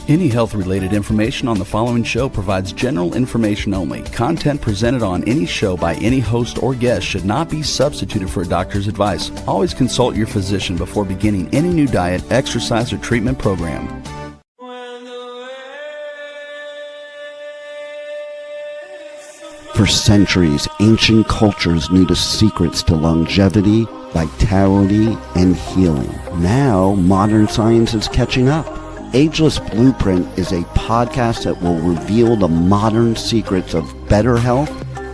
Any health-related information on the following show provides general information only. Content presented on any show by any host or guest should not be substituted for a doctor's advice. Always consult your physician before beginning any new diet, exercise, or treatment program. For centuries, ancient cultures knew the secrets to longevity, vitality, and healing. Now, modern science is catching up. Ageless Blueprint is a podcast that will reveal the modern secrets of better health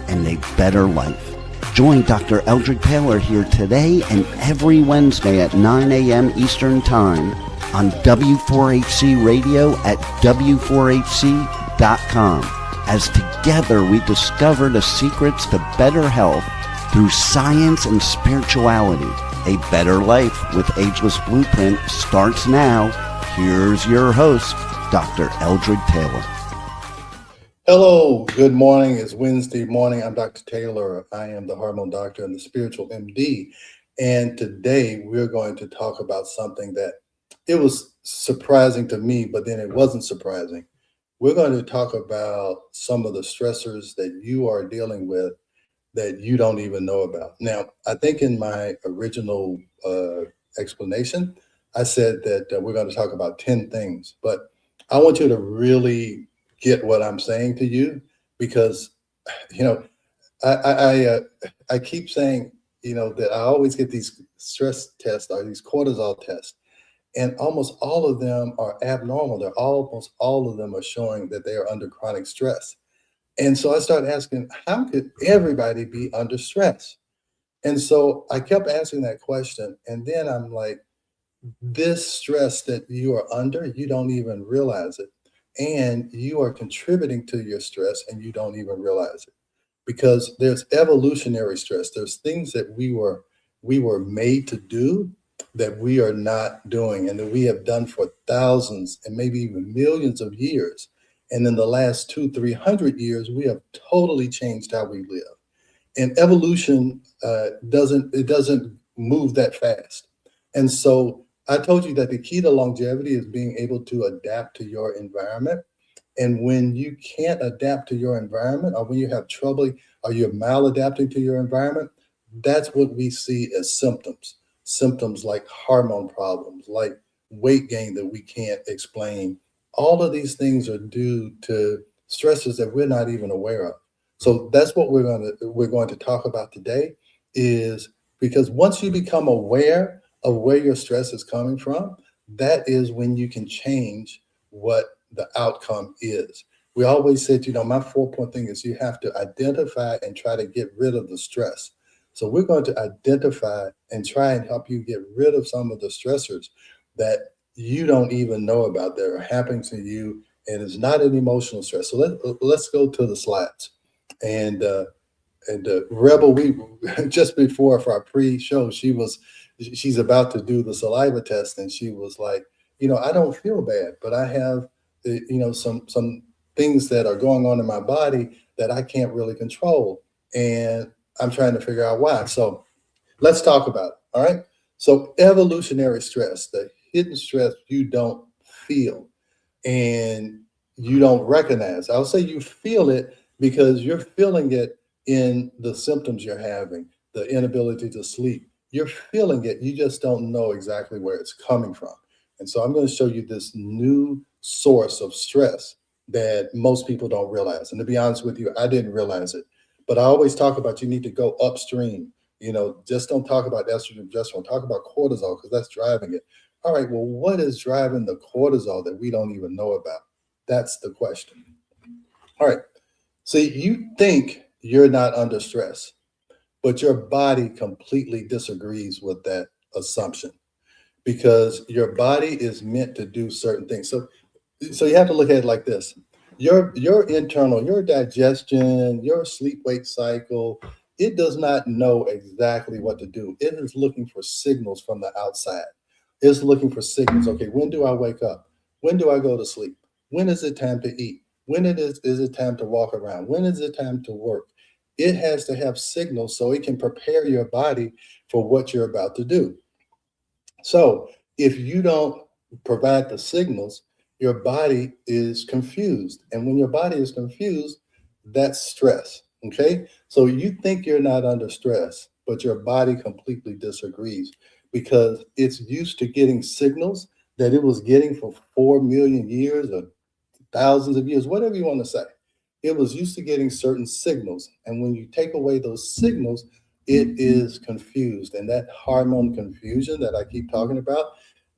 and a better life. Join Dr. Eldred Taylor here today and every Wednesday at 9 a.m. Eastern Time on W4HC Radio at W4HC.com. As together we discover the secrets to better health through science and spirituality. A better life with Ageless Blueprint starts now. Here's your host, Dr. Eldred Taylor. Hello, good morning. It's Wednesday morning. I'm Dr. Taylor. I am the hormone doctor and the spiritual MD. And today we're going to talk about something that it was surprising to me, but then it wasn't surprising. We're going to talk about some of the stressors that you are dealing with that you don't even know about. Now, I think in my original explanation, I said that we're going to talk about 10 things, but I want you to really get what I'm saying to you because, I keep saying, that I always get these stress tests or these cortisol tests, and almost all of them are abnormal. Almost all of them are showing that they are under chronic stress. And so I started asking, how could everybody be under stress? And so I kept asking that question, and then I'm like, this stress that you are under, you don't even realize it. And you are contributing to your stress and you don't even realize it. Because there's evolutionary stress. There's things that we were made to do that we are not doing and that we have done for thousands and maybe even millions of years. And in the last 200-300 years, we have totally changed how we live. And evolution doesn't move that fast. And so I told you that the key to longevity is being able to adapt to your environment. And when you can't adapt to your environment, or when you have trouble, or you're maladapting to your environment, that's what we see as symptoms. Symptoms like hormone problems, like weight gain that we can't explain. All of these things are due to stresses that we're not even aware of. So that's what we're going to talk about today, is because once you become aware of where your stress is coming from, that is when you can change what the outcome is. We always said, my 4-point thing is you have to identify and try to get rid of the stress. So we're going to identify and try and help you get rid of some of the stressors that you don't even know about that are happening to you, and it's not an emotional stress. So let's go to the slides. And Rebel, we just before for our pre-show, she's about to do the saliva test, and she was like, I don't feel bad, but I have, some things that are going on in my body that I can't really control, and I'm trying to figure out why. So let's talk about it. All right. So evolutionary stress, the hidden stress you don't feel and you don't recognize. I'll say you feel it because you're feeling it in the symptoms you're having, the inability to sleep. You're feeling it. You just don't know exactly where it's coming from. And so I'm going to show you this new source of stress that most people don't realize. And to be honest with you, I didn't realize it. But I always talk about you need to go upstream. Just don't talk about estrogen, progesterone. Talk about cortisol because that's driving it. All right, well, what is driving the cortisol that we don't even know about? That's the question. All right, see, you think you're not under stress, but your body completely disagrees with that assumption because your body is meant to do certain things. So you have to look at it like this. Your internal, your digestion, your sleep-wake cycle, it does not know exactly what to do. It is looking for signals from the outside. It's looking for signals. Okay, when do I wake up? When do I go to sleep? When is it time to eat? When is it time to walk around? When is it time to work? It has to have signals so it can prepare your body for what you're about to do. So if you don't provide the signals, your body is confused. And when your body is confused, that's stress. Okay. So you think you're not under stress, but your body completely disagrees because it's used to getting signals that it was getting for 4 million years or thousands of years, whatever you want to say. It was used to getting certain signals. And when you take away those signals, it is confused. And that hormone confusion that I keep talking about,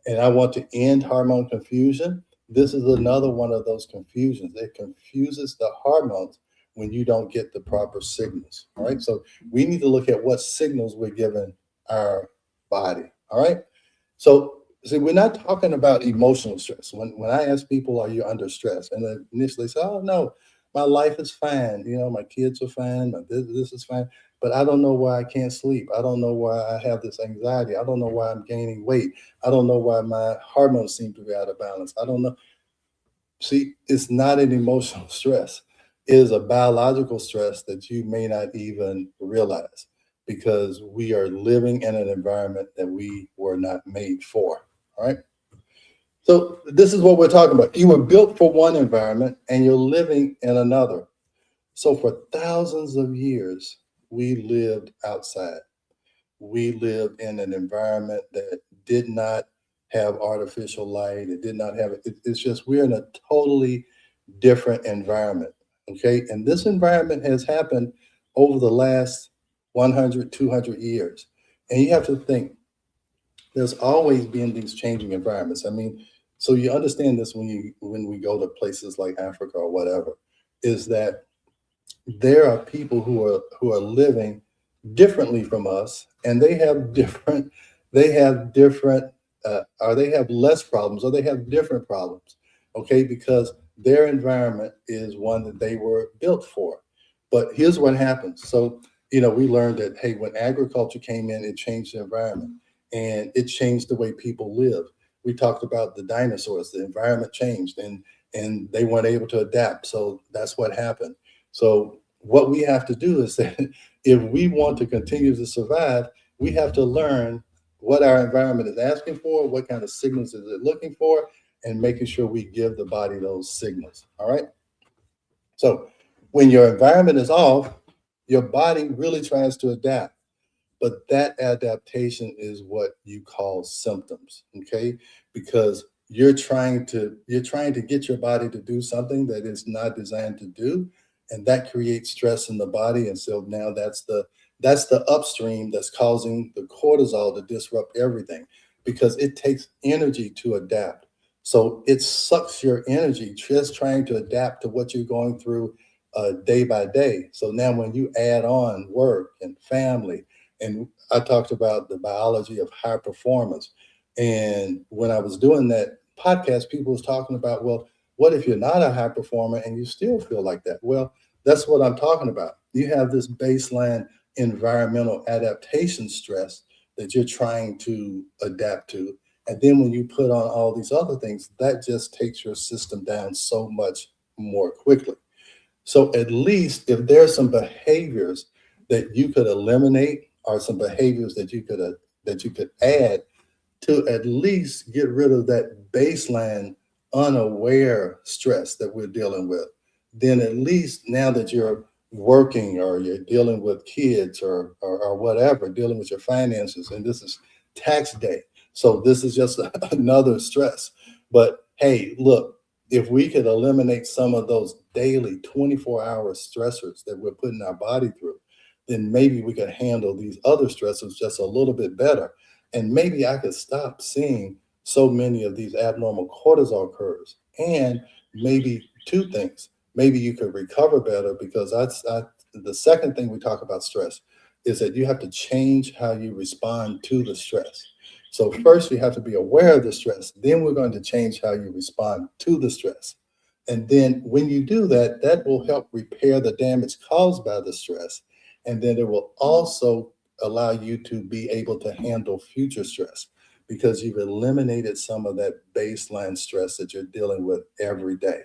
and I want to end hormone confusion. This is another one of those confusions. It confuses the hormones when you don't get the proper signals. All right. So we need to look at what signals we're giving our body. All right. So see, we're not talking about emotional stress. When I ask people, are you under stress? And they initially say, oh no, my life is fine. You know, my kids are fine, this is fine. But I don't know why I can't sleep. I don't know why I have this anxiety. I don't know why I'm gaining weight. I don't know why my hormones seem to be out of balance. I don't know. See, it's not an emotional stress. It is a biological stress that you may not even realize because we are living in an environment that we were not made for. All right. So this is what we're talking about. You were built for one environment and you're living in another. So for thousands of years, we lived outside. We lived in an environment that did not have artificial light. It did not have it's just we're in a totally different environment. Okay. And this environment has happened over the last 100, 200 years. And you have to think there's always been these changing environments. I mean, so you understand this when we go to places like Africa or whatever, is that there are people who are living differently from us, and they have different or they have less problems or they have different problems. Okay, because their environment is one that they were built for. But here's what happens. So we learned that, hey, when agriculture came in, it changed the environment and it changed the way people live. We talked about the dinosaurs. The environment changed and they weren't able to adapt. So that's what happened. So what we have to do is that if we want to continue to survive, we have to learn what our environment is asking for, what kind of signals is it looking for, and making sure we give the body those signals. All right. So when your environment is off, your body really tries to adapt. But that adaptation is what you call symptoms. Okay. Because you're trying to get your body to do something that it's not designed to do, and that creates stress in the body. And so now that's the upstream that's causing the cortisol to disrupt everything because it takes energy to adapt. So it sucks your energy just trying to adapt to what you're going through day by day. So now when you add on work and family, and I talked about the biology of high performance, and when I was doing that podcast, people was talking about, well, what if you're not a high performer and you still feel like that? Well, that's what I'm talking about. You have this baseline environmental adaptation stress that you're trying to adapt to. And then when you put on all these other things, that just takes your system down so much more quickly. So at least if there's some behaviors that you could eliminate or some behaviors that you could add to at least get rid of that baseline unaware stress that we're dealing with, then at least now that you're working or you're dealing with kids or whatever, dealing with your finances, and this is tax day. So this is just another stress. But hey, look, if we could eliminate some of those daily 24-hour stressors that we're putting our body through, then maybe we could handle these other stressors just a little bit better. And maybe I could stop seeing so many of these abnormal cortisol curves. And maybe two things. Maybe you could recover better because the second thing we talk about stress is that you have to change how you respond to the stress. So first you have to be aware of the stress. Then we're going to change how you respond to the stress. And then when you do that, that will help repair the damage caused by the stress. And then it will also allow you to be able to handle future stress because you've eliminated some of that baseline stress that you're dealing with every day.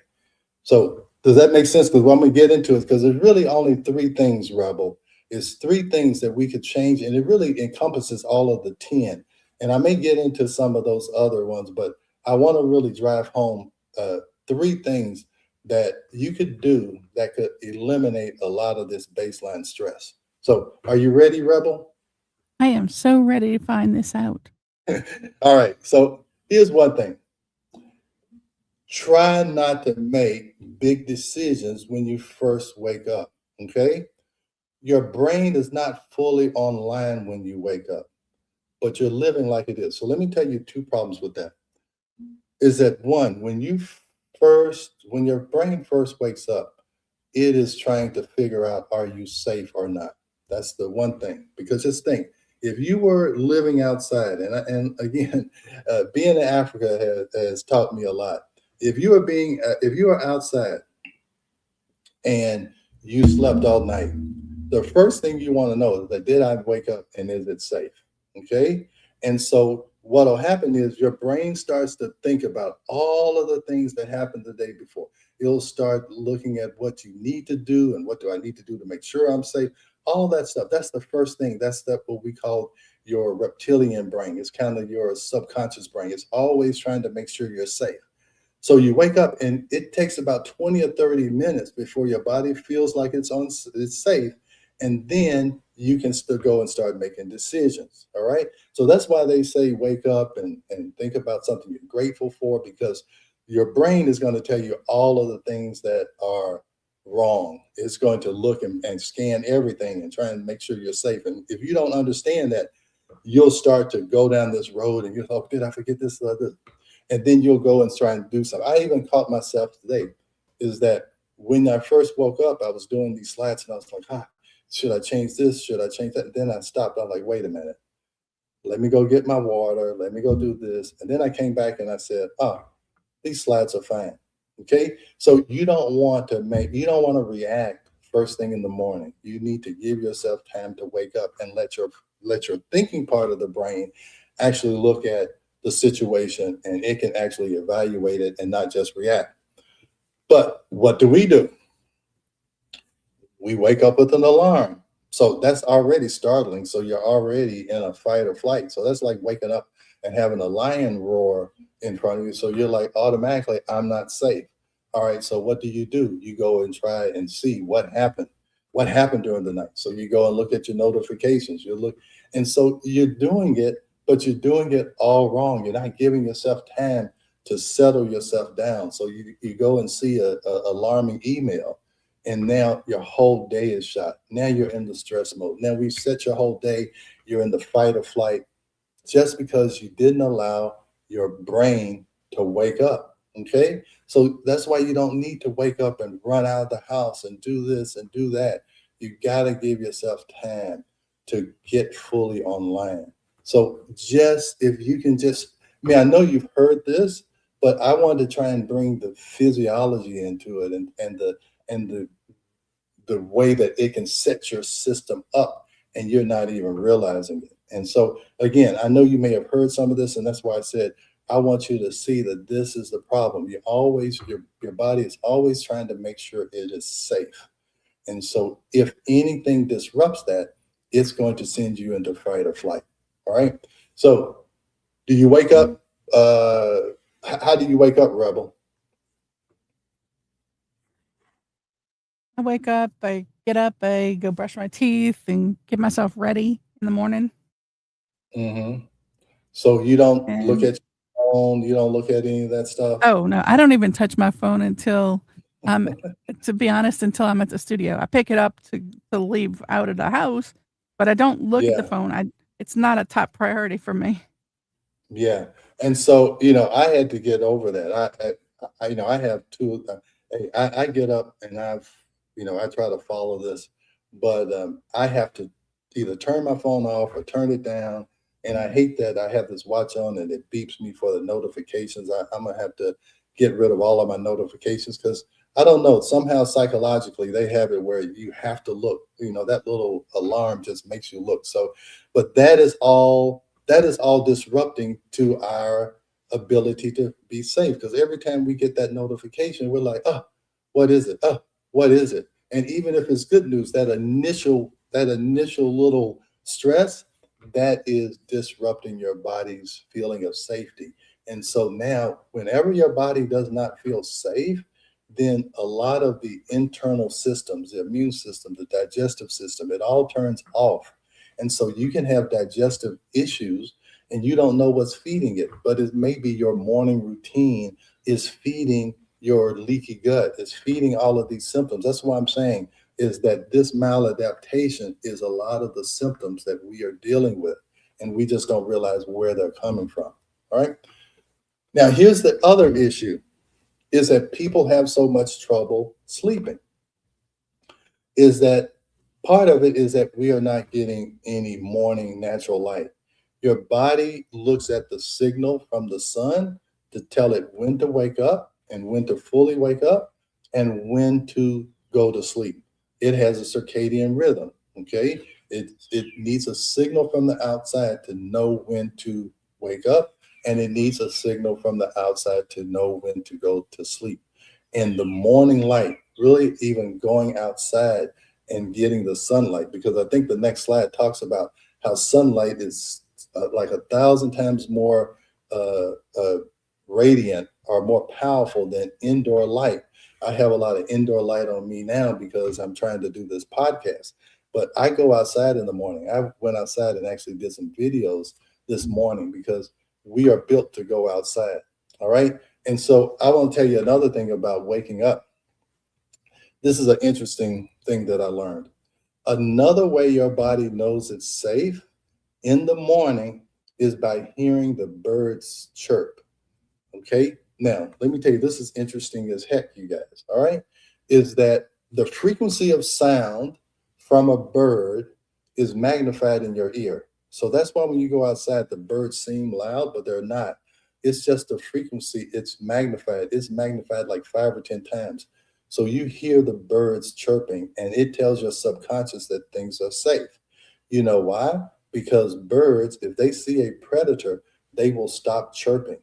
So does that make sense? Because what I'm going to get into it, because there's really only three things, Rebel. It's three things that we could change, and it really encompasses all of the 10. And I may get into some of those other ones, but I want to really drive home three things that you could do that could eliminate a lot of this baseline stress. So, are you ready, Rebel? I am so ready to find this out. All right. So, here's one thing: try not to make big decisions when you first wake up. Okay. Your brain is not fully online when you wake up, but you're living like it is. So, let me tell you two problems with that. Is that one, when your brain first wakes up, it is trying to figure out, are you safe or not? That's the one thing. Because just think, if you were living outside, and again, being in Africa has taught me a lot. If you are outside and you slept all night, the first thing you want to know is that, did I wake up and is it safe? Okay. And so what'll happen is your brain starts to think about all of the things that happened the day before. It'll start looking at what you need to do and what do I need to do to make sure I'm safe. All that stuff. That's the first thing. That's what we call your reptilian brain. It's kind of your subconscious brain. It's always trying to make sure you're safe. So you wake up and it takes about 20 or 30 minutes before your body feels like it's safe. And then you can still go and start making decisions. All right. So that's why they say wake up and think about something you're grateful for, because your brain is going to tell you all of the things that are wrong. It's going to look and scan everything and try and make sure you're safe. And if you don't understand that, you'll start to go down this road and you're like, oh, did I forget this? And then you'll go and try and do something. I even caught myself today, is that when I first woke up, I was doing these slides and I was like, should I change this? Should I change that? And then I stopped. I'm like, wait a minute. Let me go get my water. Let me go do this. And then I came back and I said, these slides are fine. Okay. So you don't want to react first thing in the morning. You need to give yourself time to wake up and let your thinking part of the brain actually look at the situation, and it can actually evaluate it and not just react. But what do? We wake up with an alarm. So that's already startling. So you're already in a fight or flight. So that's like waking up and having a lion roar in front of you. So you're like, automatically, I'm not safe. All right. So what do? You go and try and see what happened. What happened during the night? So you go and look at your notifications. And so you're doing it, but you're doing it all wrong. You're not giving yourself time to settle yourself down. So you go and see a alarming email, and now your whole day is shot. Now you're in the stress mode. Now we've set your whole day. You're in the fight or flight just because you didn't allow your brain to wake up. Okay. So that's why you don't need to wake up and run out of the house and do this and do that. You got to give yourself time to get fully online. So if you can I know you've heard this, but I wanted to try and bring the physiology into it and the way that it can set your system up and you're not even realizing it. And so again, I know you may have heard some of this, and that's why I said, I want you to see that this is the problem. Your body is always trying to make sure it is safe. And so if anything disrupts that, it's going to send you into fight or flight. All right. So do you wake up? How do you wake up, Rebel? I wake up, I get up, I go brush my teeth and get myself ready in the morning. Mm-hmm. So you don't look And at your phone. You don't look at any of that stuff. oh no, I don't even touch my phone until to be honest, until I'm at the studio. I pick it up to leave out of the house, but I don't look at the Yeah. phone. It's not a top priority for me. Yeah. And so, I had to get over that. I have two. I get up and I try to follow this, but I have to either turn my phone off or turn it down. And I hate that I have this watch on and it beeps me for the notifications. I'm going to have to get rid of all of my notifications because I don't know. Somehow psychologically, they have it where you have to look. That little alarm just makes you look. So, but that is all disrupting to our ability to be safe, because every time we get that notification, we're like, what is it? What is it? And even if it's good news, that initial little stress, that is disrupting your body's feeling of safety. And so now, whenever your body does not feel safe, then a lot of the internal systems, the immune system, the digestive system, it all turns off. And so you can have digestive issues and you don't know what's feeding it, but it may be your morning routine is feeding your leaky gut, is feeding all of these symptoms. That's why I'm saying is that this maladaptation is a lot of the symptoms that we are dealing with, and we just don't realize where they're coming from. All right. Now, here's the other issue is that people have so much trouble sleeping. Is that part of it is that we are not getting any morning natural light. Your body looks at the signal from the sun to tell it when to wake up and when to fully wake up and when to go to sleep. It has a circadian rhythm, okay? It needs a signal from the outside to know when to wake up, and it needs a signal from the outside to know when to go to sleep. And the morning light, really even going outside and getting the sunlight, because I think the next slide talks about how sunlight is like 1,000 times more radiant or more powerful than indoor light. I have a lot of indoor light on me now because I'm trying to do this podcast, but I go outside in the morning. I went outside and actually did some videos this morning because we are built to go outside. All right. And so I want to tell you another thing about waking up. This is an interesting thing that I learned. Another way your body knows it's safe in the morning is by hearing the birds chirp. Okay. Now, let me tell you, this is interesting as heck, you guys. All right. Is that the frequency of sound from a bird is magnified in your ear. So that's why when you go outside, the birds seem loud, but they're not. It's just the frequency, it's magnified. It's magnified like 5 or 10 times. So you hear the birds chirping and it tells your subconscious that things are safe. You know why? Because birds, if they see a predator, they will stop chirping.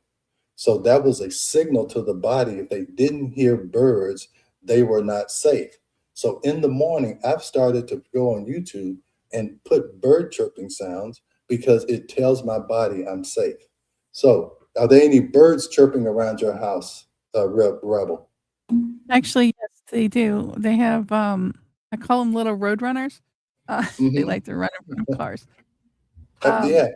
So that was a signal to the body. If they didn't hear birds, they were not safe. So in the morning, I've started to go on YouTube and put bird chirping sounds because it tells my body I'm safe. So are there any birds chirping around your house, Rebel? Actually, yes, they do. They have, I call them little road runners. They Mm-hmm. like to run in front of cars. Um, Yeah.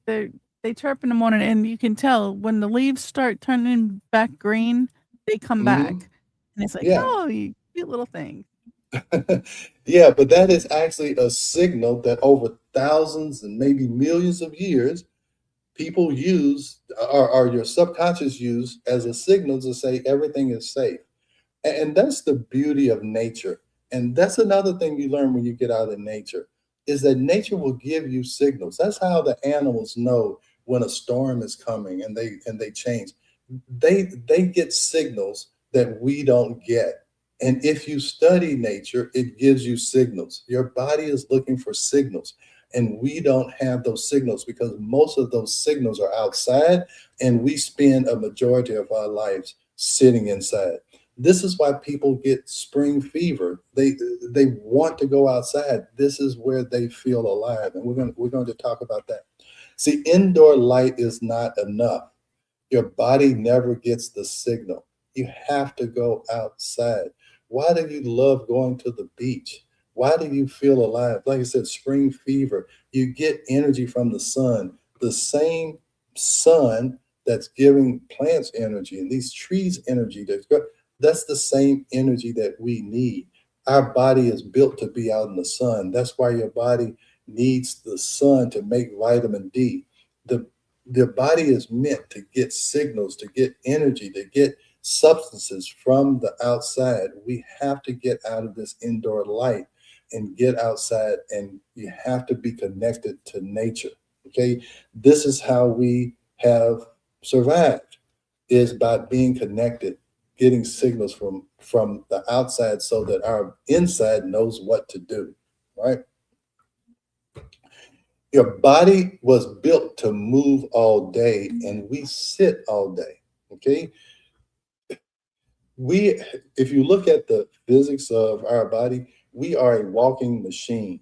they they chirp in the morning, and you can tell when the leaves start turning back green, they come Mm-hmm. back, and it's like, Yeah. oh, you cute little thing. Yeah, but that is actually a signal that over thousands and maybe millions of years, people use or your subconscious use as a signal to say everything is safe. And that's the beauty of nature. And that's another thing you learn when you get out in nature is that nature will give you signals. That's how the animals know when a storm is coming and they change. They get signals that we don't get. And if you study nature, it gives you signals. Your body is looking for signals. And we don't have those signals because most of those signals are outside, and we spend a majority of our lives sitting inside. This is why people get spring fever. They want to go outside. This is where they feel alive, and we're going to talk about that. See, indoor light is not enough. Your body never gets the signal. You have to go outside. Why do you love going to the beach? Why do you feel alive? Like I said, spring fever. You get energy from the sun. The same sun that's giving plants energy and these trees energy. That's the same energy that we need. Our body is built to be out in the sun. That's why your body needs the sun to make vitamin D. The the body is meant to get signals, to get energy, to get substances from the outside. We have to get out of this indoor light and get outside, and you have to be connected to nature. Okay. This is how we have survived is by being connected, getting signals from the outside so that our inside knows what to do. Right. Your body was built to move all day, and we sit all day. Okay. We, if you look at the physics of our body, we are a walking machine.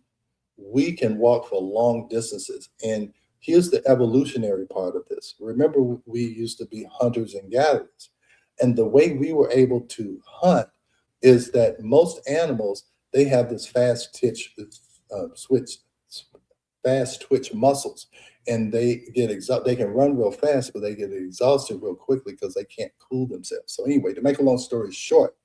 We can walk for long distances. And Here's the evolutionary part of this. Remember, we used to be hunters and gatherers. And the way we were able to hunt is that most animals, they have this switch, fast twitch muscles, and they get exhausted. They can run real fast, but they get exhausted real quickly because they can't cool themselves. So anyway, to make a long story short,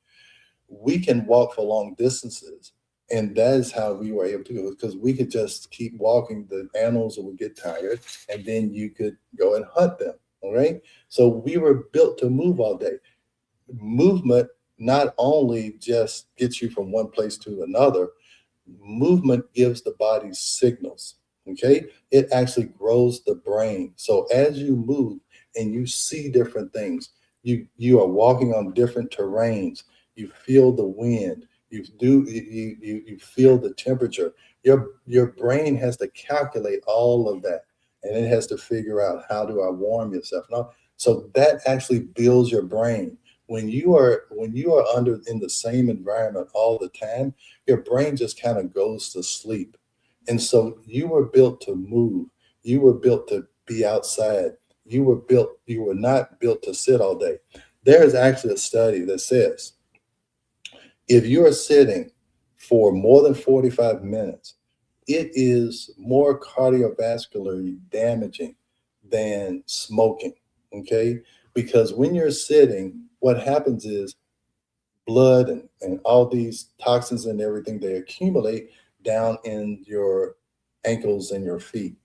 we can walk for long distances, and that is how we were able to do it, because we could just keep walking. The animals would get tired, and then you could go and hunt them. All right. So we were built to move all day. Movement not only just gets you from one place to another, movement gives the body signals. Okay. It actually grows the brain. So as you move and you see different things, you are walking on different terrains. You feel the wind. You feel the temperature. Your brain has to calculate all of that, and it has to figure out, how do I warm yourself? No, so that actually builds your brain. When you are under in the same environment all the time, your brain just kind of goes to sleep. And so you were built to move. You were built to be outside. You were not built to sit all day. There is actually a study that says if you are sitting for more than 45 minutes, it is more cardiovascularly damaging than smoking. Okay? Because when you're sitting, what happens is blood and all these toxins and everything, they accumulate down in your ankles and your feet.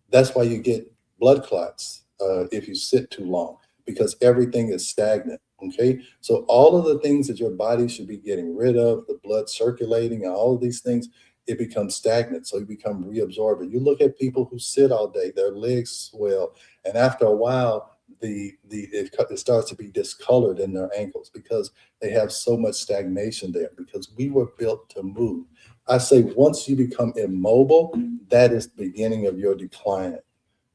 That's why you get blood clots if you sit too long, because everything is stagnant. Okay, so all of the things that your body should be getting rid of, the blood circulating, and all of these things, it becomes stagnant. So you become reabsorbed. You look at people who sit all day, their legs swell, and after a while, it starts to be discolored in their ankles because they have so much stagnation there, because we were built to move. I say once you become immobile, that is the beginning of your decline,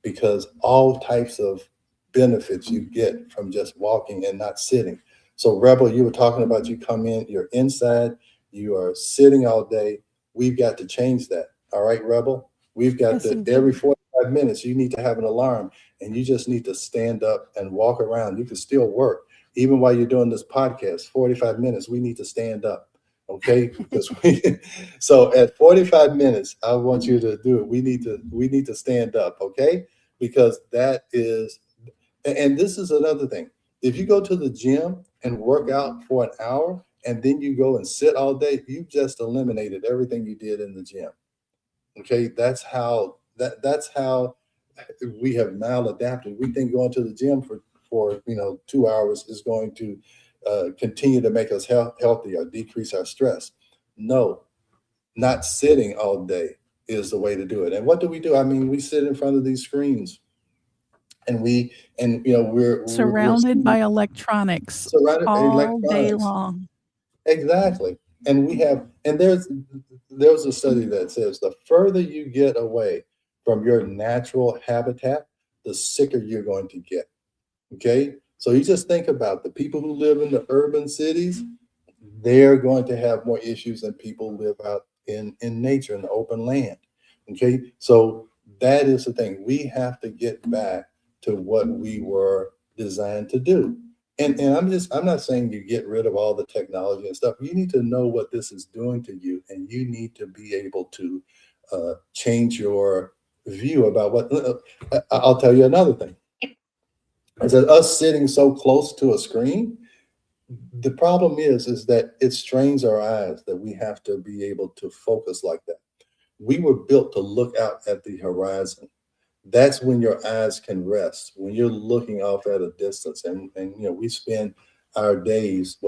because all types of benefits you get from just walking and not sitting. So Rebel, you were talking about, you come in, you're inside, you are sitting all day. We've got to change that. All right, Rebel? We've got Yes, to, every 45 minutes, you need to have an alarm, and you just need to stand up and walk around. You can still work. Even while you're doing this podcast, 45 minutes, we need to stand up. Okay, because so at 45 minutes, I want you to do it. We need to stand up, okay? Because that is, and this is another thing. If you go to the gym and work out for an hour and then you go and sit all day, you've just eliminated everything you did in the gym. Okay, that's how we have maladapted. We think going to the gym for 2 hours is going to continue to make us healthy or decrease our stress. No, not sitting all day is the way to do it. And what do? I mean, we sit in front of these screens, and we're surrounded by electronics surrounded by all day electronics. long. Exactly. And there's a study that says the further you get away from your natural habitat, the sicker you're going to get. Okay. So you just think about the people who live in the urban cities, they're going to have more issues than people who live out in nature, in the open land. Okay. So that is the thing. We have to get back to what we were designed to do. And I'm not saying you get rid of all the technology and stuff. You need to know what this is doing to you, and you need to be able to change your view about what. I'll tell you another thing. Is that us sitting so close to a screen, the problem is that it strains our eyes, that we have to be able to focus like that. We were built to look out at the horizon. That's when your eyes can rest, when you're looking off at a distance. And we spend our days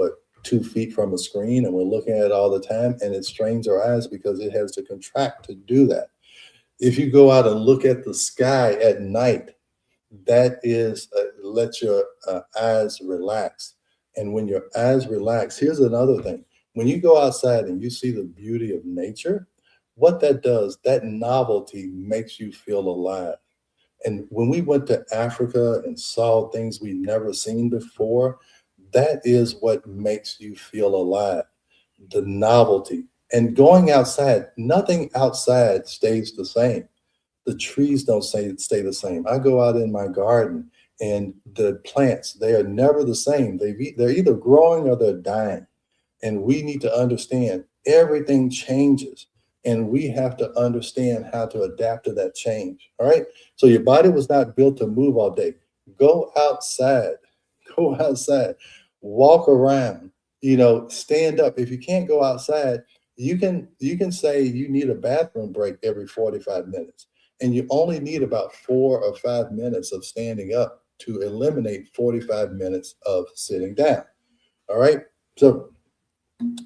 2 feet from a screen, and we're looking at it all the time, and it strains our eyes because it has to contract to do that. If you go out and look at the sky at night, that is let your eyes relax. And when your eyes relax, here's another thing. When you go outside and you see the beauty of nature, what that does, that novelty makes you feel alive. And when we went to Africa and saw things we'd never seen before, that is what makes you feel alive, the novelty. And going outside, nothing outside stays the same. The trees don't stay the same. I go out in my garden and the plants, they are never the same. They're either growing or they're dying. And we need to understand everything changes. And we have to understand how to adapt to that change. All right. So your body was not built to move all day. Go outside, go outside, walk around, stand up. If you can't go outside, you can say you need a bathroom break every 45 minutes. And you only need about 4 or 5 minutes of standing up to eliminate 45 minutes of sitting down. All right. So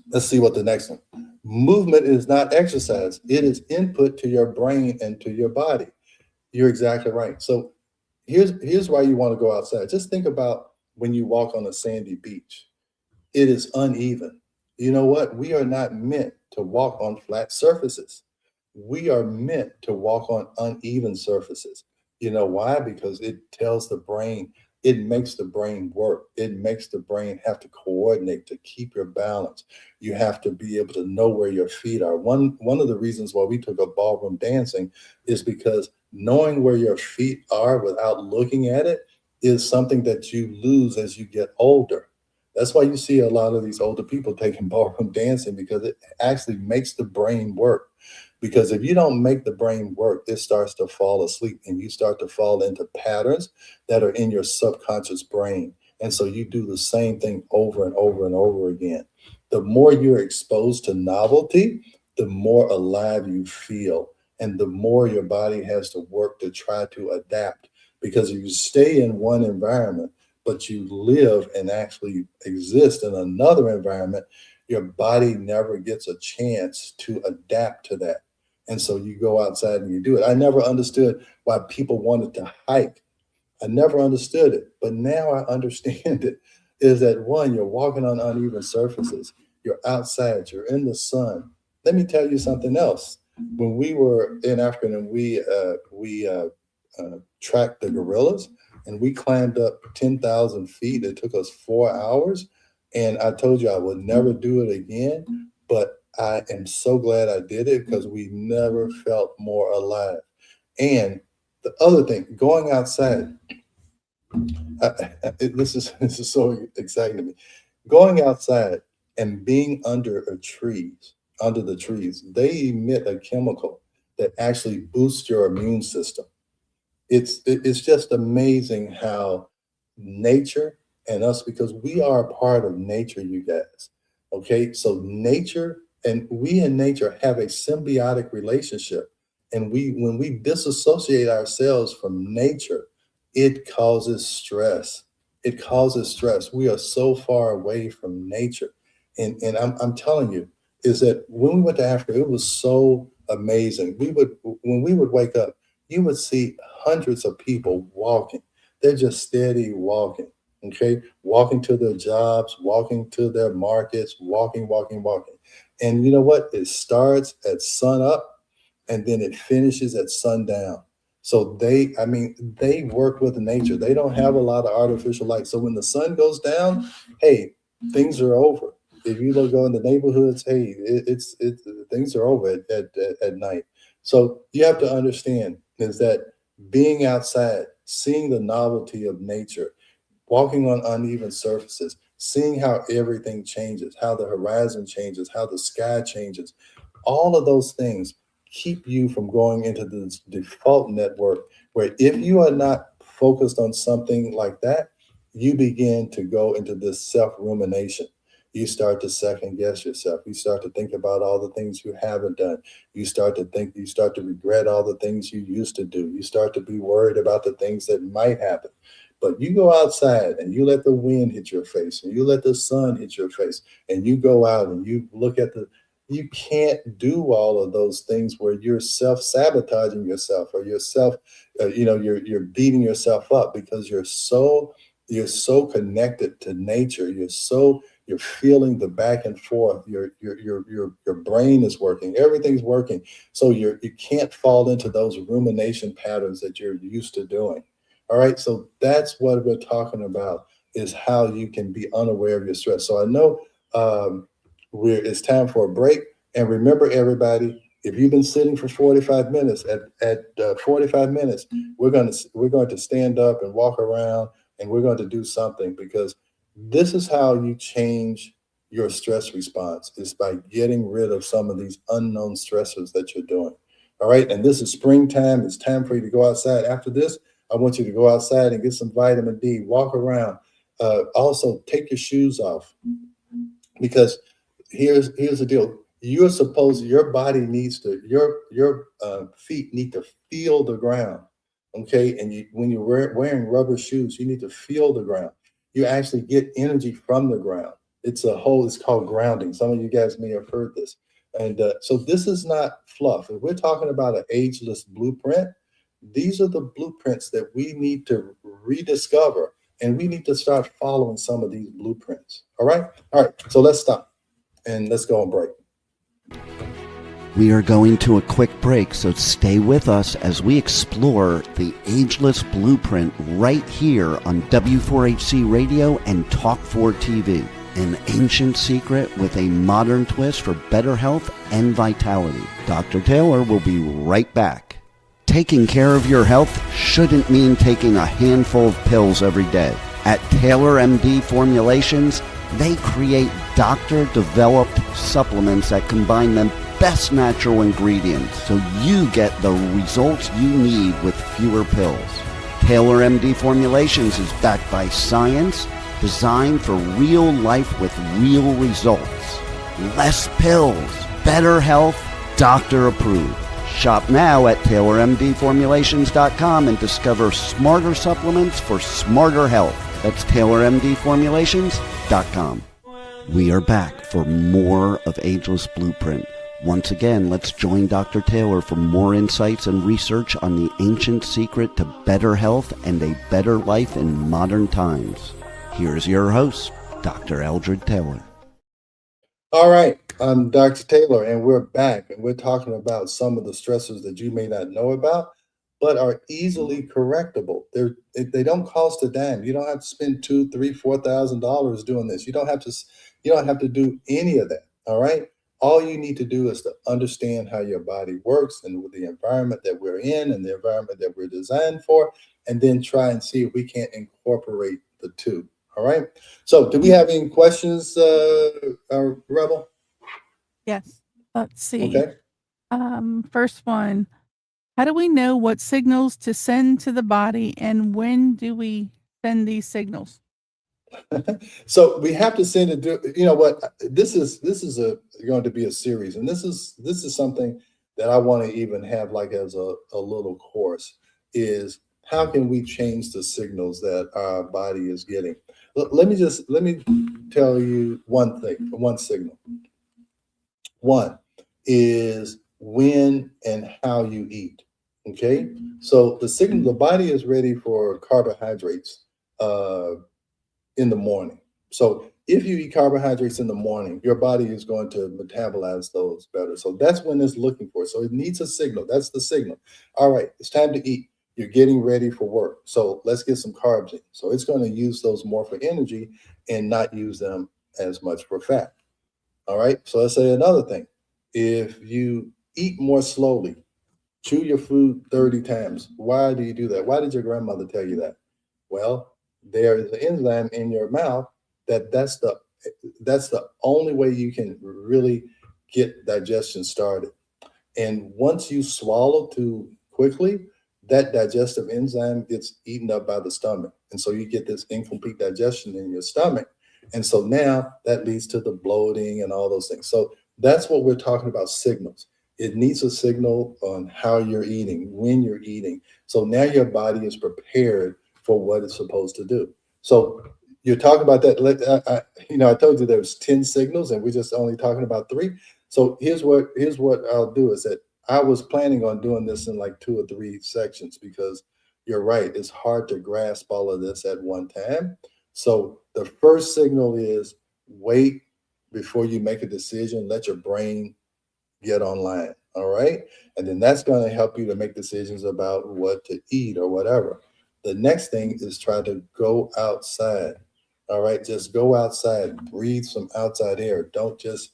let's see what the next one. Movement is not exercise. It is input to your brain and to your body. You're exactly right. So here's why you want to go outside. Just think about when you walk on a sandy beach. It is uneven. You know what? We are not meant to walk on flat surfaces. We are meant to walk on uneven surfaces. You know why? Because it tells the brain, it makes the brain work. It makes the brain have to coordinate to keep your balance. You have to be able to know where your feet are. One of the reasons why we took up ballroom dancing is because knowing where your feet are without looking at it is something that you lose as you get older. That's why you see a lot of these older people taking ballroom dancing, because it actually makes the brain work. Because if you don't make the brain work, it starts to fall asleep and you start to fall into patterns that are in your subconscious brain. And so you do the same thing over and over and over again. The more you're exposed to novelty, the more alive you feel, and the more your body has to work to try to adapt. Because if you stay in one environment, but you live and actually exist in another environment, your body never gets a chance to adapt to that. And so you go outside and you do it. I never understood why people wanted to hike. I never understood it, but now I understand it. Is that one, you're walking on uneven surfaces, you're outside, you're in the sun. Let me tell you something else. When we were in Africa and we tracked the gorillas, and we climbed up 10,000 feet. It took us 4 hours. And I told you I would never do it again, but I am so glad I did it because we never felt more alive. And the other thing, going outside, this is so exciting to me. Going outside and being under the trees, they emit a chemical that actually boosts your immune system. It's just amazing how nature and us, because we are a part of nature, you guys. Okay, so nature and we in nature have a symbiotic relationship, and when we disassociate ourselves from nature, it causes stress. It causes stress. We are so far away from nature, and I'm telling you, is that when we went to Africa, it was so amazing. When we would wake up, you would see hundreds of people walking. They're just steady walking, okay? Walking to their jobs, walking to their markets, walking, walking, walking. And you know what? It starts at sun up and then it finishes at sundown. So they work with nature. They don't have a lot of artificial light. So when the sun goes down, hey, things are over. If you go in the neighborhoods, hey, it's things are over at night. So you have to understand is that being outside, seeing the novelty of nature, walking on uneven surfaces, seeing how everything changes, how the horizon changes, how the sky changes, all of those things keep you from going into this default network where if you are not focused on something like that, you begin to go into this self-rumination. You start to second guess yourself. You start to think about all the things you haven't done. You start to regret all the things you used to do. You start to be worried about the things that might happen. But you go outside and you let the wind hit your face and you let the sun hit your face and you go out and you look at you can't do all of those things where you're self-sabotaging yourself or you're beating yourself up because you're so connected to nature. You're feeling the back and forth. Your brain is working. Everything's working. So you can't fall into those rumination patterns that you're used to doing. All right. So that's what we're talking about, is how you can be unaware of your stress. So I know it's time for a break. And remember, everybody, if you've been sitting for 45 minutes, at 45 minutes, we're going to stand up and walk around, and we're going to do something, because this is how you change your stress response, is by getting rid of some of these unknown stressors that you're doing. All right. And this is springtime. It's time for you to go outside. After this, I want you to go outside and get some vitamin D, walk around. Also, take your shoes off, because here's the deal. Your body needs to, your feet need to feel the ground. Okay. And when you're wearing rubber shoes, you need to feel the ground. You actually get energy from the ground. It's called grounding. Some of you guys may have heard this. And so this is not fluff. If we're talking about an ageless blueprint, these are the blueprints that we need to rediscover, and we need to start following some of these blueprints. All right. All right. So let's stop and let's go on break. We are going to a quick break, so stay with us as we explore the ageless blueprint right here on W4HC Radio and Talk 4 TV. An ancient secret with a modern twist for better health and vitality. Dr. Taylor will be right back. Taking care of your health shouldn't mean taking a handful of pills every day. At Taylor MD Formulations, they create doctor-developed supplements that combine the best natural ingredients so you get the results you need with fewer pills. Taylor MD Formulations is backed by science, designed for real life with real results. Less pills, better health, doctor approved. Shop now at TaylorMDFormulations.com and discover smarter supplements for smarter health. That's TaylorMDFormulations.com. We are back for more of Ageless Blueprint. Once again, let's join Dr. Taylor for more insights and research on the ancient secret to better health and a better life in modern times. Here's your host, Dr. Eldred Taylor. All right, I'm Dr. Taylor, and we're back, and we're talking about some of the stressors that you may not know about, but are easily correctable. They don't cost a dime. You don't have to spend $2,000, $3,000, $4,000 doing this. You don't have to do any of that. All right. All you need to do is to understand how your body works and with the environment that we're in and the environment that we're designed for, and then try and see if we can't incorporate the two. All right. So do we have any questions, Rebel? Yes. Let's see. Okay. First one. How do we know what signals to send to the body, and when do we send these signals? So we have to send it. You know what? This is going to be a series, and this is something that I want to even have like as a little course. Is how can we change the signals that our body is getting? Let me tell you one signal. One is when and how you eat. Okay, so the body is ready for carbohydrates in the morning. So if you eat carbohydrates in the morning, your body is going to metabolize those better. So that's when it's looking for. So it needs a signal. That's the signal. All right, it's time to eat. You're getting ready for work. So let's get some carbs in. So it's going to use those more for energy and not use them as much for fat. All right. So let's say another thing. If you eat more slowly, chew your food 30 times. Why do you do that? Why did your grandmother tell you that? Well, there is an enzyme in your mouth that's the only way you can really get digestion started. And once you swallow too quickly, that digestive enzyme gets eaten up by the stomach. And so you get this incomplete digestion in your stomach. And so now that leads to the bloating and all those things. So that's what we're talking about, signals. It needs a signal on how you're eating, when you're eating. So now your body is prepared for what it's supposed to do. So you're talking about that. I told you there's 10 signals and we're just only talking about 3. So here's what I'll do is that I was planning on doing this in like 2 or 3 sections, because you're right. It's hard to grasp all of this at one time. So the first signal is wait before you make a decision. Let your brain get online. All right. And then that's going to help you to make decisions about what to eat or whatever. The next thing is try to go outside. All right. Just go outside, breathe some outside air. Don't just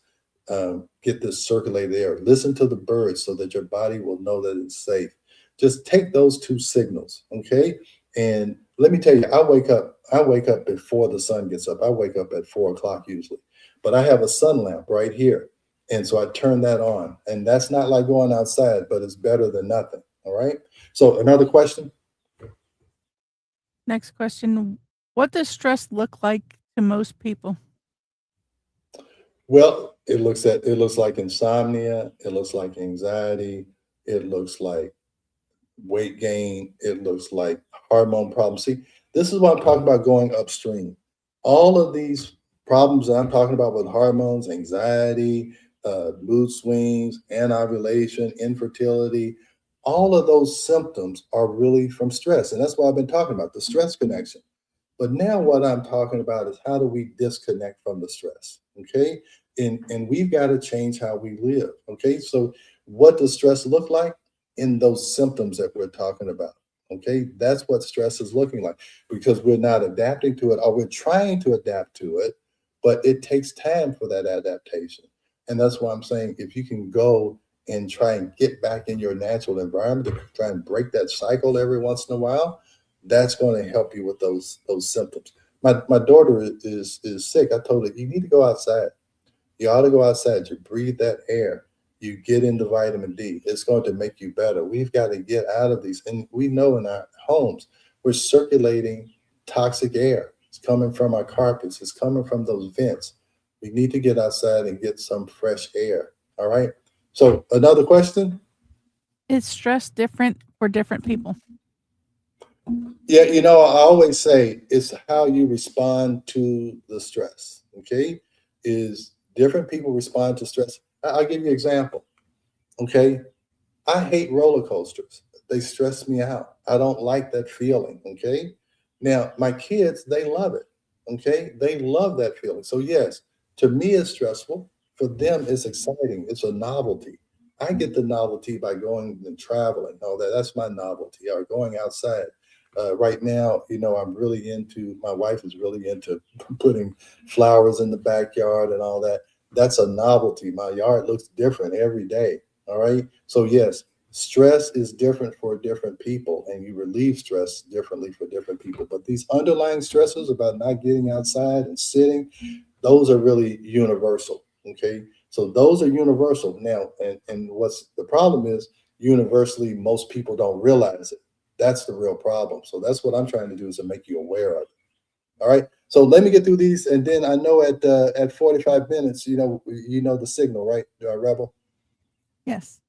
get this circulated air. Listen to the birds so that your body will know that it's safe. Just take those two signals, okay? And let me tell you, I wake up before the sun gets up. I wake up at 4 o'clock usually, but I have a sun lamp right here. And so I turn that on. And that's not like going outside, but it's better than nothing. All right. So another question. Next question. What does stress look like to most people? Well, it looks like insomnia, it looks like anxiety, it looks like weight gain, it looks like hormone problems. See, this is what I'm talking about going upstream. All of these problems that I'm talking about with hormones, anxiety, mood swings, anovulation, infertility, all of those symptoms are really from stress. And that's why I've been talking about the stress connection. But now what I'm talking about is how do we disconnect from the stress? Okay. And we've got to change how we live. Okay. So what does stress look like? In those symptoms that we're talking about. Okay. That's what stress is looking like because we're not adapting to it or we're trying to adapt to it, but it takes time for that adaptation. And that's why I'm saying if you can go and try and get back in your natural environment, try and break that cycle every once in a while, that's going to help you with those symptoms. My daughter is sick. I told her you need to go outside. You ought to go outside. You breathe that air. You get into vitamin D. It's going to make you better. We've got to get out of these. And we know in our homes, we're circulating toxic air. It's coming from our carpets. It's coming from those vents. We need to get outside and get some fresh air. All right. So another question. Is stress different for different people? Yeah, I always say it's how you respond to the stress. Okay. Is different people respond to stress. I'll give you an example. Okay. I hate roller coasters. They stress me out. I don't like that feeling. Okay. Now, my kids, they love it. Okay. They love that feeling. So, yes, to me, it's stressful. For them, it's exciting. It's a novelty. I get the novelty by going and traveling. All that. That's my novelty, or going outside. Right now, my wife is really into putting flowers in the backyard and all that. That's a novelty. My yard looks different every day. All right. So, yes, stress is different for different people, and you relieve stress differently for different people. But these underlying stresses about not getting outside and sitting, those are really universal. Okay. So, those are universal. Now, and what's the problem is universally, most people don't realize it. That's the real problem. So, that's what I'm trying to do is to make you aware of it. All right. So let me get through these, and then I know at 45 minutes, the signal, right, Rebel? Yes.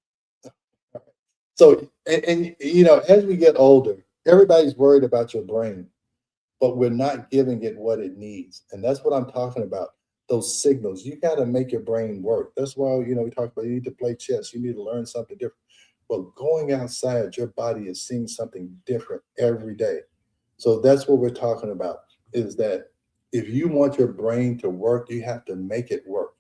So and as we get older, everybody's worried about your brain, but we're not giving it what it needs, and that's what I'm talking about. Those signals, you got to make your brain work. That's why we talk about you need to play chess, you need to learn something different. Well, going outside, your body is seeing something different every day. So that's what we're talking about. Is that if you want your brain to work, you have to make it work.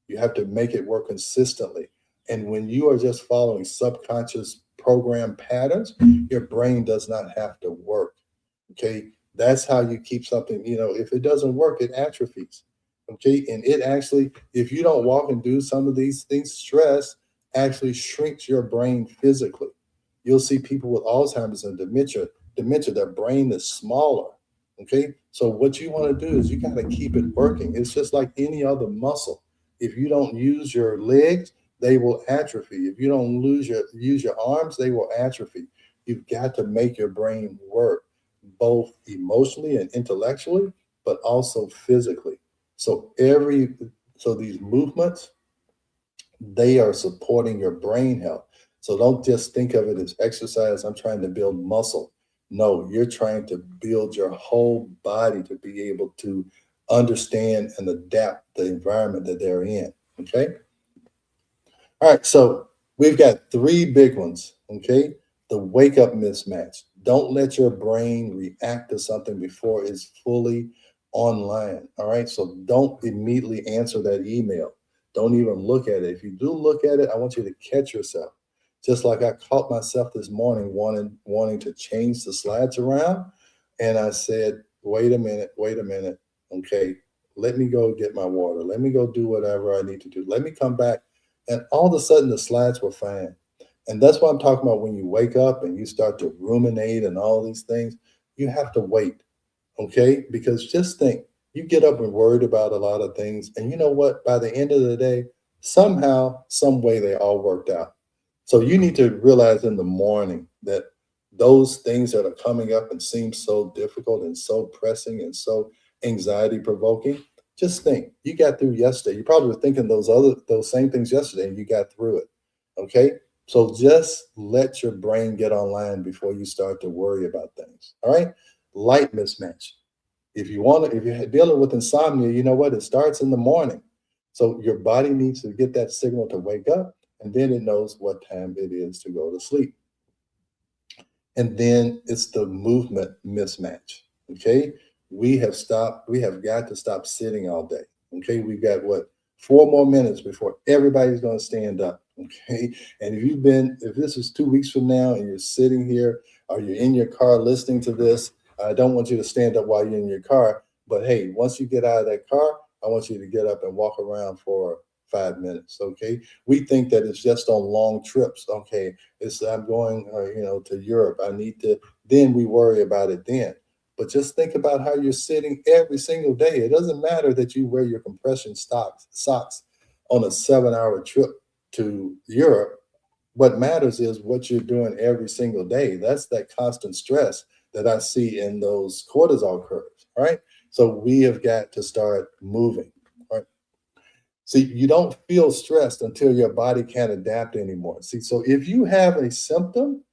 You have to make it work consistently. And when you are just following subconscious program patterns, your brain does not have to work. Okay. That's how you keep something, if it doesn't work, it atrophies. Okay. And it actually, if you don't walk and do some of these things, stress actually shrinks your brain physically. You'll see people with Alzheimer's and dementia, their brain is smaller. Okay. So what you want to do is you got to keep it working. It's just like any other muscle. If you don't use your legs, they will atrophy. If you don't use your arms, they will atrophy. You've got to make your brain work both emotionally and intellectually, but also physically. So these movements, they are supporting your brain health. So don't just think of it as exercise. I'm trying to build muscle. No, you're trying to build your whole body to be able to understand and adapt the environment that they're in. Okay. All right. So we've got three big ones. Okay. The wake up mismatch. Don't let your brain react to something before it's fully online. All right. So don't immediately answer that email. Don't even look at it. If you do look at it, I want you to catch yourself. Just like I caught myself this morning wanting to change the slides around. And I said, wait a minute. Okay, Let me go get my water. Let me go do whatever I need to do. Let me come back. And all of a sudden the slides were fine. And that's what I'm talking about when you wake up and you start to ruminate and all these things. You have to wait, okay? Because just think, you get up and worried about a lot of things. And you know what? By the end of the day, somehow, some way they all worked out. So you need to realize in the morning that those things that are coming up and seem so difficult and so pressing and so anxiety provoking, just think you got through yesterday. You probably were thinking those same things yesterday and you got through it. Okay. So just let your brain get online before you start to worry about things. All right. Light mismatch. If you're dealing with insomnia, you know what? It starts in the morning. So your body needs to get that signal to wake up, and then it knows what time it is to go to sleep. And then it's the movement mismatch. Okay. We have got to stop sitting all day. Okay. We've got 4 more minutes before everybody's going to stand up. Okay. And if this is 2 weeks from now and you're sitting here or you're in your car listening to this, I don't want you to stand up while you're in your car. But hey, once you get out of that car, I want you to get up and walk around for 5 minutes. Okay. We think that it's just on long trips. Okay. I'm going, to Europe. then we worry about it then. But just think about how you're sitting every single day. It doesn't matter that you wear your compression socks on a 7-hour trip to Europe. What matters is what you're doing every single day. That's that constant stress that I see in those cortisol curves, right? So we have got to start moving, right? See, you don't feel stressed until your body can't adapt anymore. See, so if you have a symptom,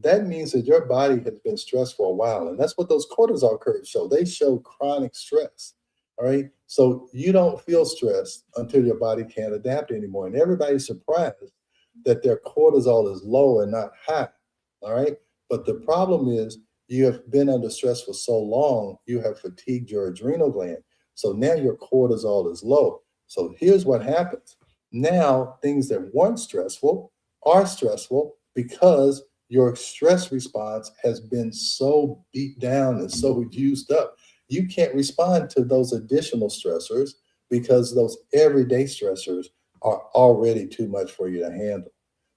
that means that your body has been stressed for a while. And that's what those cortisol curves show. They show chronic stress. All right. So you don't feel stressed until your body can't adapt anymore. And everybody's surprised that their cortisol is low and not high. All right. But the problem is you have been under stress for so long, you have fatigued your adrenal gland. So now your cortisol is low. So here's what happens. Now things that weren't stressful are stressful because your stress response has been so beat down and so used up. You can't respond to those additional stressors because those everyday stressors are already too much for you to handle.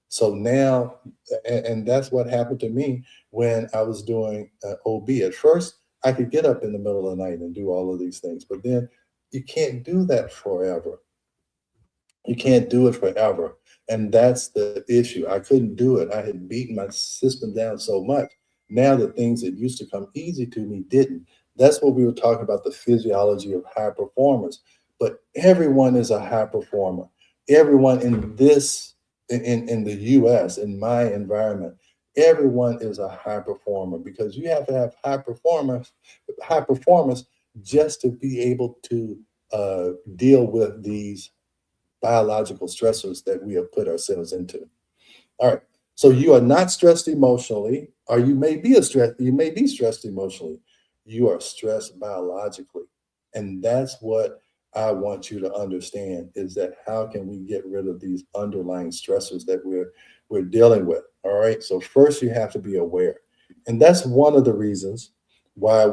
So now, and that's what happened to me when I was doing OB. At first, I could get up in the middle of the night and do all of these things, but then you can't do that forever. You can't do it forever. And that's the issue. I couldn't do it. I had beaten my system down so much. Now the things that used to come easy to me didn't. That's what we were talking about, the physiology of high performers. But everyone is a high performer. Everyone in the US, in my environment, everyone is a high performer because you have to have high performers just to be able to deal with these biological stressors that we have put ourselves into. All right. So you are not stressed emotionally, or you may be stressed emotionally. You are stressed biologically. And that's what I want you to understand is that how can we get rid of these underlying stressors that we're dealing with? All right. So first you have to be aware. And that's one of the reasons why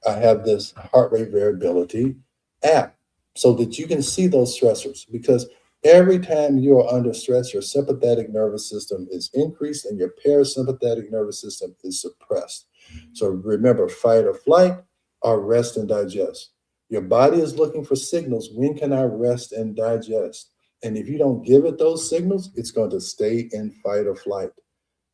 I have this heart rate variability app, so that you can see those stressors, because every time you are under stress, your sympathetic nervous system is increased and your parasympathetic nervous system is suppressed. So remember, fight or flight or rest and digest. Your body is looking for signals. When can I rest and digest? And if you don't give it those signals, it's going to stay in fight or flight.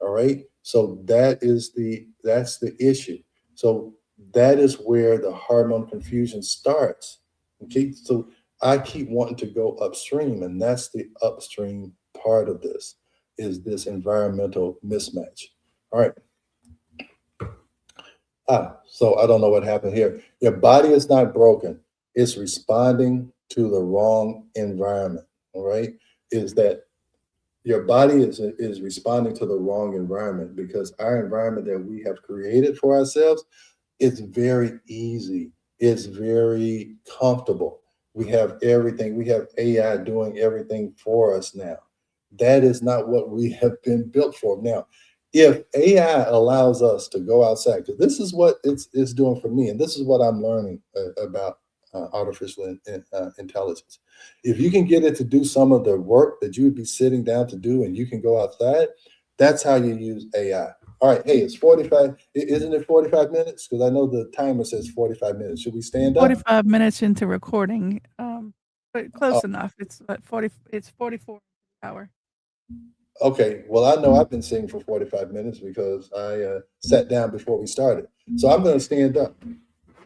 All right. So that's the issue. So that is where the hormone confusion starts. Okay, so I keep wanting to go upstream, and that's the upstream part of this, is this environmental mismatch. All right. So I don't know what happened here. Your body is not broken. It's responding to the wrong environment. All right. Is that your body is responding to the wrong environment because our environment that we have created for ourselves, it's very easy. It's very comfortable. We have everything. We have AI doing everything for us now. That is not what we have been built for. Now, if AI allows us to go outside, because this is what it's doing for me, and this is what I'm learning about artificial intelligence. If you can get it to do some of the work that you would be sitting down to do, and you can go outside, that's how you use AI. All right, hey, it's 45. Isn't it 45 minutes? Because I know the timer says 45 minutes. Should we stand up? 45 minutes into recording, but Oh, close enough. It's 40. It's 44 hour. okay. Well, I know I've been sitting for 45 minutes because I sat down before we started. So I'm going to stand up.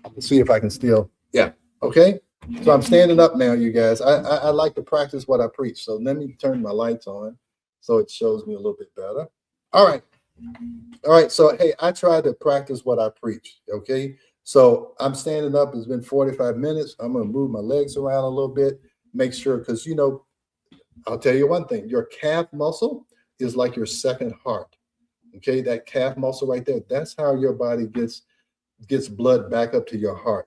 Let's see if I can still. Yeah. Okay. So I'm standing up now, you guys. I like to practice what I preach. So let me turn my lights on so it shows me a little bit better. All right. All right. So, hey, I try to practice what I preach. Okay. So I'm standing up. It's been 45 minutes. I'm going to move my legs around a little bit, make sure, because, I'll tell you one thing, your calf muscle is like your second heart. Okay. That calf muscle right there, that's how your body gets blood back up to your heart.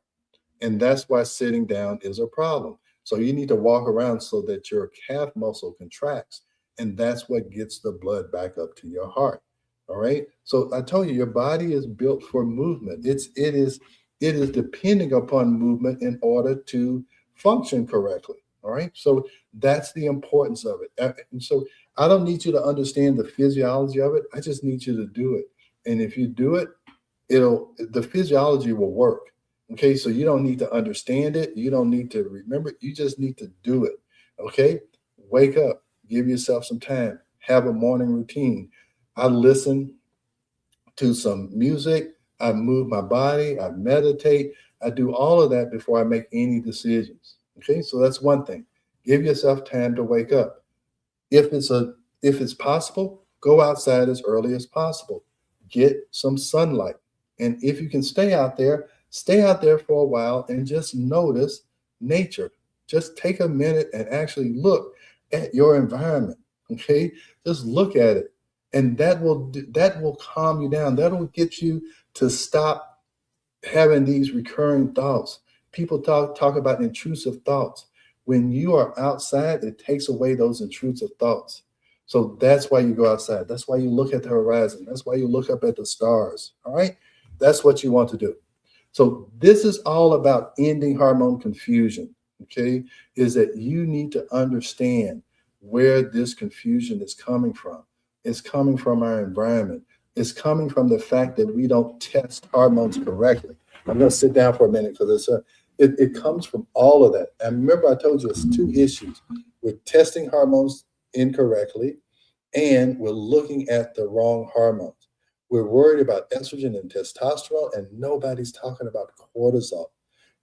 And that's why sitting down is a problem. So you need to walk around so that your calf muscle contracts. And that's what gets the blood back up to your heart. All right. So I told you, your body is built for movement. It is depending upon movement in order to function correctly. All right. So that's the importance of it. And so I don't need you to understand the physiology of it. I just need you to do it. And if you do it, the physiology will work. Okay, so you don't need to understand it. You don't need to remember it. You just need to do it. Okay, wake up, give yourself some time, have a morning routine. I listen to some music, I move my body, I meditate, I do all of that before I make any decisions. Okay, so that's one thing. Give yourself time to wake up. If it's possible, go outside as early as possible. Get some sunlight. And if you can stay out there for a while and just notice nature. Just take a minute and actually look at your environment. Okay? Just look at it. And that will calm you down. That'll get you to stop having these recurring thoughts. People talk about intrusive thoughts. When you are outside, it takes away those intrusive thoughts. So that's why you go outside. That's why you look at the horizon. That's why you look up at the stars. All right. That's what you want to do. So this is all about ending hormone confusion. Okay. Is that you need to understand where this confusion is coming from. It's coming from our environment. It's coming from the fact that we don't test hormones correctly. I'm going to sit down for a minute because it comes from all of that. And remember, I told you it's two issues. We're testing hormones incorrectly, and we're looking at the wrong hormones. We're worried about estrogen and testosterone, and nobody's talking about cortisol.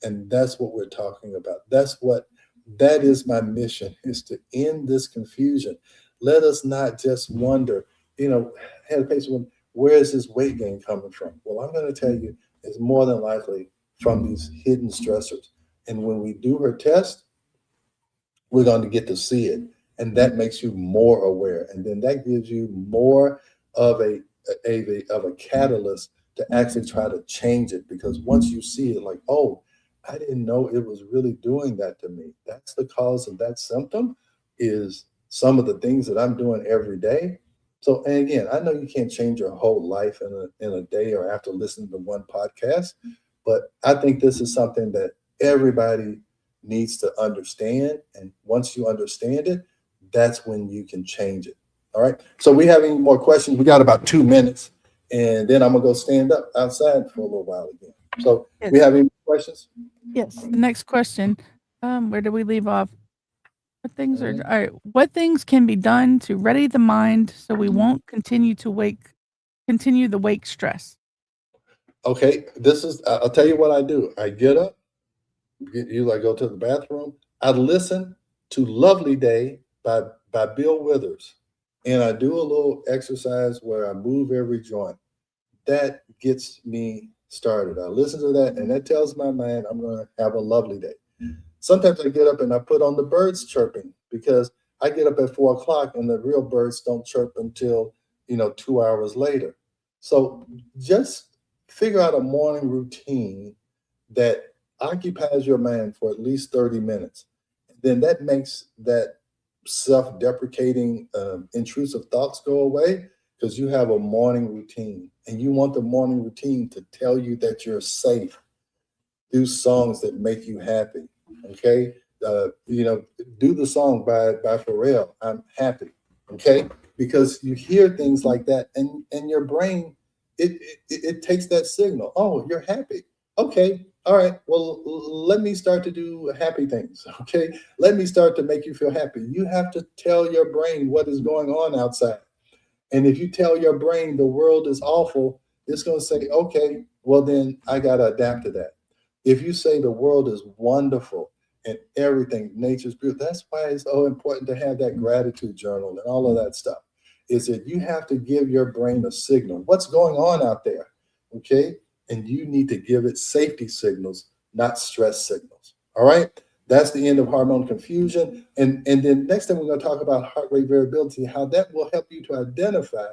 And that's what we're talking about. That is my mission, is to end this confusion. Let us not just wonder, had a patient, where is this weight gain coming from? Well, I'm going to tell you, it's more than likely from these hidden stressors. And when we do her test, we're going to get to see it. And that makes you more aware. And then that gives you more of a catalyst to actually try to change it. Because once you see it, like, oh, I didn't know it was really doing that to me. That's the cause of that symptom, is some of the things that I'm doing every day. So, and again, I know you can't change your whole life in a day or after listening to one podcast, but I think this is something that everybody needs to understand. And once you understand it, that's when you can change it. All right. So we have any more questions? We got about 2 minutes, and then I'm gonna go stand up outside for a little while again. So Yes. we have any questions? Yes. The next question. Where do we leave off? All right? What things can be done to ready the mind so we won't continue the wake stress? Okay. I'll tell you what I do. I get up, I go to the bathroom. I listen to Lovely Day by Bill Withers. And I do a little exercise where I move every joint. That gets me started. I listen to that, and that tells my mind I'm going to have a lovely day. Sometimes I get up and I put on the birds chirping, because I get up at 4 o'clock and the real birds don't chirp until 2 hours later. So just figure out a morning routine that occupies your mind for at least 30 minutes. Then that makes that self-deprecating, intrusive thoughts go away, because you have a morning routine, and you want the morning routine to tell you that you're safe. do songs that make you happy. Okay. Do the song by Pharrell, I'm happy. Okay. Because you hear things like that, and your brain, it takes that signal. Oh, you're happy. Okay. All right. Well, let me start to do happy things. Okay. Let me start to make you feel happy. You have to tell your brain what is going on outside. And if you tell your brain the world is awful, it's going to say, okay, well, then I got to adapt to that. If you say the world is wonderful and everything, nature's beautiful, that's why it's so important to have that gratitude journal and all of that stuff, is that you have to give your brain a signal. What's going on out there? Okay. And you need to give it safety signals, not stress signals. All right. That's the end of hormone confusion. And then next time we're going to talk about heart rate variability, how that will help you to identify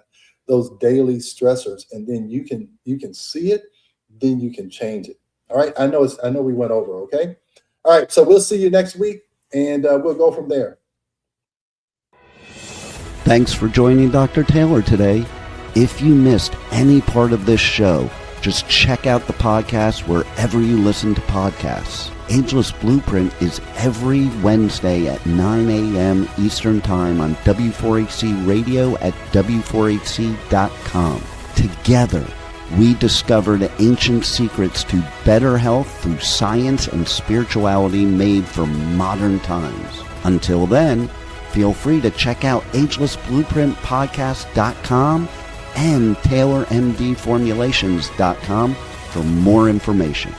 those daily stressors. And then you can see it, then you can change it. All right. I know we went over. Okay. All right. So we'll see you next week, and we'll go from there. Thanks for joining Dr. Taylor today. If you missed any part of this show, just check out the podcast wherever you listen to podcasts. Ageless Blueprint is every Wednesday at 9 a.m. Eastern Time on W4HC Radio at W4HC.com. Together, we discover the ancient secrets to better health through science and spirituality made for modern times. Until then, feel free to check out agelessblueprintpodcast.com and TaylorMDFormulations.com for more information.